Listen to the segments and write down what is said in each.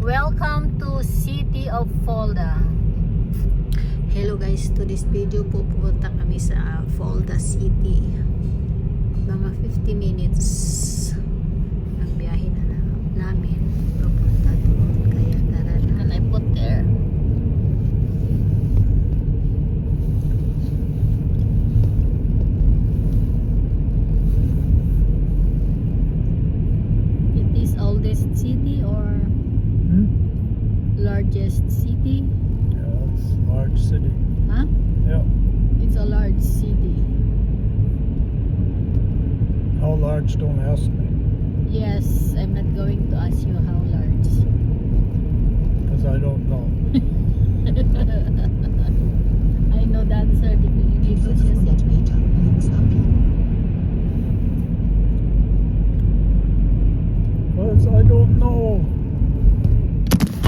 Welcome to City of Folda. Hello guys, to this video po pupunta kami sa Folda City. Mga 50 minutes ang biyahe na namin papunta doon. Kaya tara na. And I put there. It is oldest city or largest city? Yeah, it's a large city. Huh? Yeah. It's a large city. How large, don't ask me. Yes, I'm not going to ask you how large. Because I don't know. I know the answer because you said Meter links abbiegen. Because I don't know.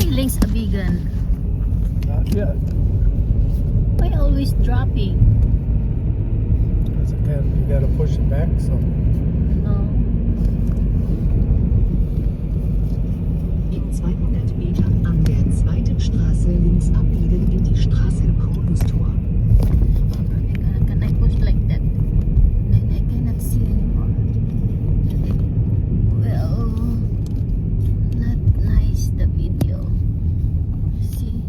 links a vegan. Not yet. Why always dropping? Because again, you got to push it back some. No. In 200 Metern an der zweiten Straße links abbiegen in die Straße Paulus-Tor. Can I push like that? Then I cannot see anymore. Well, not nice the video. See?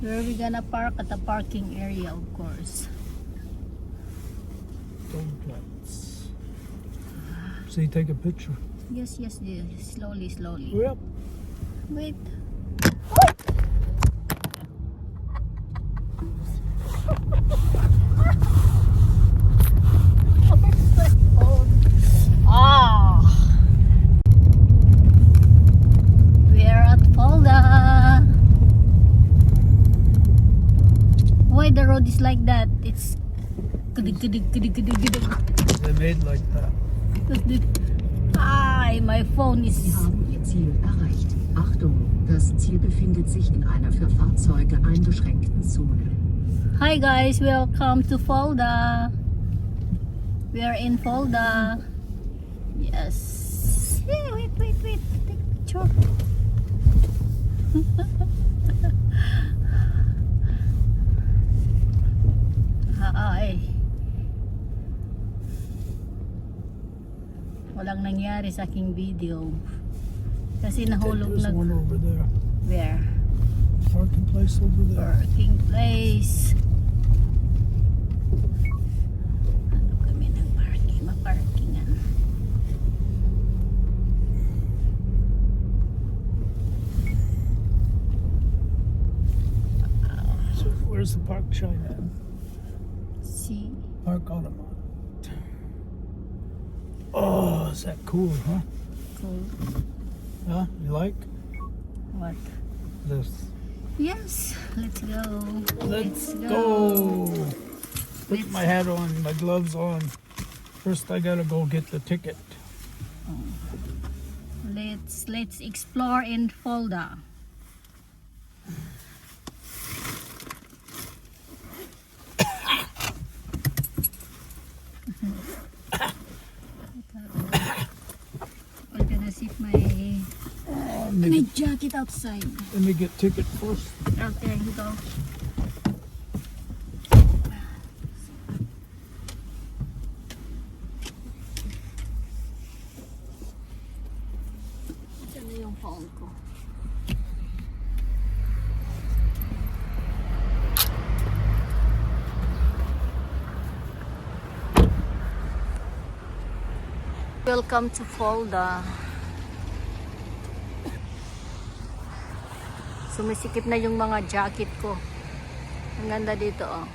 Where are we gonna park? At the parking area, of course. Donuts. See, take a picture. Yes, yes, yes. Slowly, slowly. Yep. Wait. Ah, we are at Folda. Why the road is like that? It's They made like that. my phone Sie is. haben Ihr Ziel erreicht. Achtung, das Ziel befindet sich in einer für Fahrzeuge eingeschränkten Zone. Hi guys, welcome to Folda. We are in Folda. Yes. Hey, wait. Take a picture. Hi. Walang nangyari sa aking video. Kasi nahulog There's na. one over there. Where? Parking place over there. Parking place. Ano kami ng parking? Maparkingan. So where's the park China? See? Park Audemars. Oh, is that cool, huh? Cool. Huh? You like What? this? Yes. Let's go. Let's go. Put Let's- my hat on, my gloves on. First, I gotta go get the ticket. Let's explore in Folda. I'm gonna zip my Let me, jacket outside. let me get ticket first. Okay, you go. Ito na yung phone ko. Welcome to Folda. Sumisikip na yung mga jacket ko. Ang ganda dito, oh.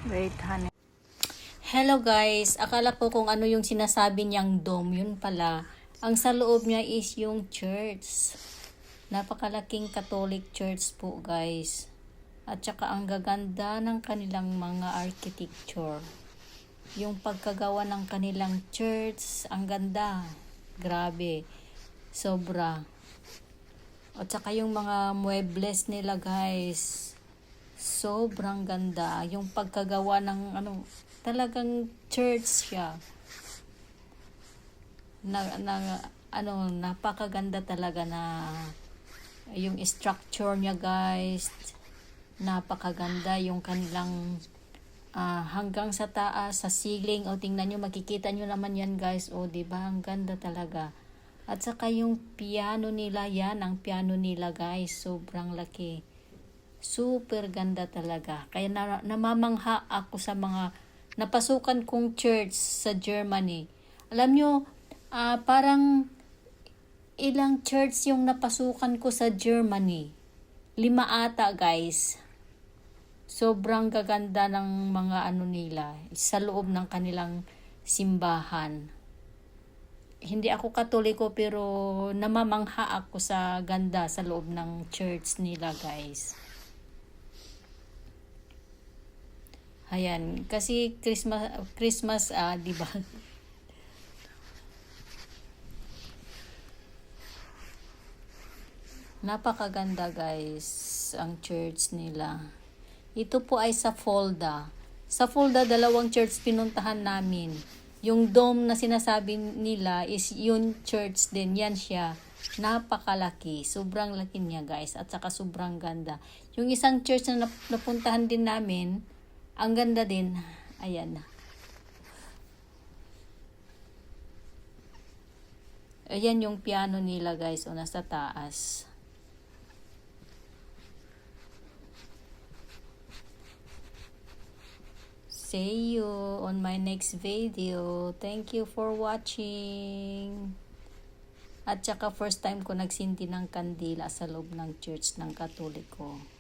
Wait, honey. Hello guys, akala ko kung ano yung sinasabi niyang dome, yun pala. Ang sa loob niya is yung church. Napakalaking Catholic church po guys. At saka ang gaganda ng kanilang mga architecture. Yung pagkagawa ng kanilang church, ang ganda. Grabe. Sobra. At saka yung mga muebles nila guys, sobrang ganda. Yung pagkagawa ng talagang church siya. Napakaganda talaga na yung structure niya guys. Napakaganda yung kanilang hanggang sa taas, sa ceiling. O tingnan nyo, makikita nyo naman yan guys. O diba, ang ganda talaga. At saka yung piano nila, yan ang piano nila guys. Sobrang laki. Super ganda talaga. Kaya namamangha ako sa mga napasukan kong church sa Germany. Alam nyo, parang ilang church yung napasukan ko sa Germany. 5 ata guys. Sobrang gaganda ng mga nila sa loob ng kanilang simbahan. Hindi ako Katoliko pero namamangha ako sa ganda sa loob ng church nila guys. Ayan, kasi Christmas di ba? Napakaganda guys ang church nila. Ito po ay sa Fulda. Sa Fulda, 2 church pinuntahan namin. Yung dome na sinasabi nila is yung church din. Yan siya. Napakalaki. Sobrang laki niya guys. At saka sobrang ganda. Yung isang church na napuntahan din namin, ang ganda din. Ayan. Ayan yung piano nila guys. O nasa taas. See you on my next video. Thank you for watching. At saka first time ko nagsindi ng kandila sa loob ng church ng Katoliko.